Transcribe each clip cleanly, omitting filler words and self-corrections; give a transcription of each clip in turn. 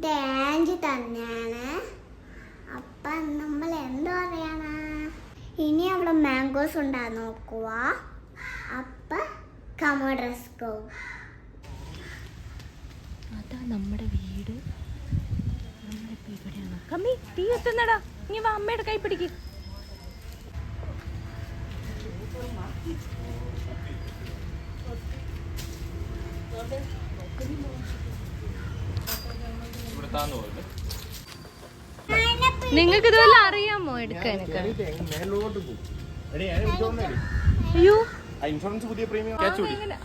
ഇത് ആൻജി തന്നെയാണ്. അപ്പം നമ്മൾ എന്താ പറയണ, ഇനി അവിടെ മാംഗോസ് ഉണ്ടാ നോക്കുക. അപ്പം കമോഡ്രസ്കോ അതാ നമ്മുടെ വീട്. നമ്മളിപ്പോ ഇവിടെയാണ്. കമ്മി തീ എത്തുന്നടാ. ഇനി വാ, അമ്മയുടെ കൈ പിടിക്ക്. നിങ്ങൾക്ക് ഇതുവല്ല അറിയാമോ എടുക്കാനൊക്കെ? അയ്യോ, ഇൻഷുറൻസ് പുതിയ പ്രീമിയം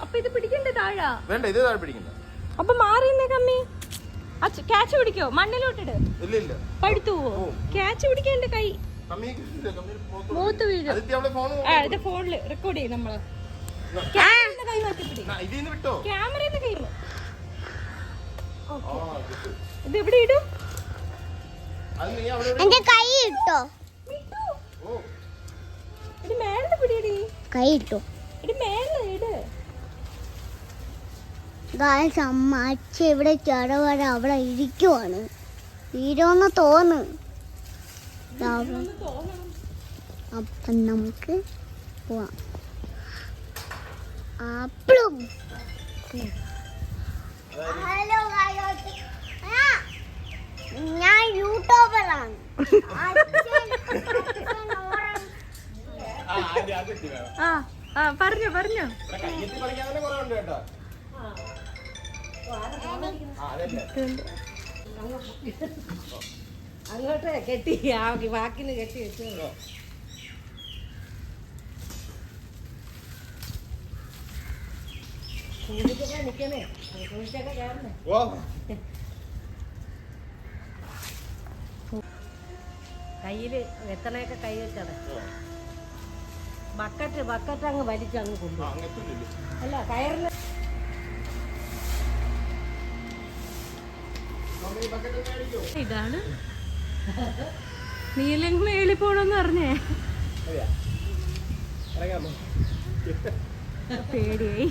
അപ്പൊ ഇത് പിടിക്കണ്ടേ താഴെ? വേണ്ട, ഇത് താഴെ പിടിക്കണ്ട. അപ്പൊ മാറിയുന്നേ കമ്മി. ക്യാച്ച് പിടിക്കോ? മണ്ണിലോട്ടിട്. ഇല്ല ഇല്ല, പടുത്തു പോവോ? ക്യാച്ച് പിടിക്കാൻ എന്റെ കൈ മൂത്ത് വീഴും. ഇത് ഫോണില് റെക്കോർഡ് ചെയ്യും നമ്മള്. കൈ മാറ്റിപ്പിടി. ക്യാമറന്ന് കൈ ഇത് എവിടെ ഇടും? എന്റെ കൈ ഇട്ടോ. ഇത് മേളില് പിടിയടി. കൈ ഇട്ടോ. ഇത് മേളില് ഇട്. അമ്മ അച്ഛ ഇവിടെ ചടവട അവിടെ ഇരിക്കുവാണ്. തീരുമെന്ന് തോന്നുന്നു. അപ്പം നമുക്ക് പോവാം. അപ്പളും ഹലോ ഞാൻ യൂട്യൂബറാണ്. പറഞ്ഞോ പറഞ്ഞോ. അങ്ങോട്ട് കെട്ടി വാക്കിന് കെട്ടി വെച്ചു. നിക്കണേ, കുളിച്ചൊക്കെ കയറണേ. കയ്യില് എത്തണയൊക്കെ കൈ വെച്ചട. ബക്കറ്റ് അങ്ങ് വലിച്ചങ്ങ് കൊണ്ടുപോകും. അല്ല കയറില് ഇതാണ് നീലങ്ങ് മേളി പോണെന്ന് പറഞ്ഞേ. പേടിയായി.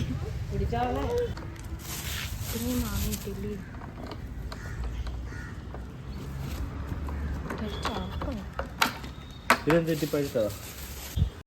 പിടിച്ചോളെ വാങ്ങിയിട്ടില്ലേ? ഇതെന്തെറ്റി പഴുത്തതാ?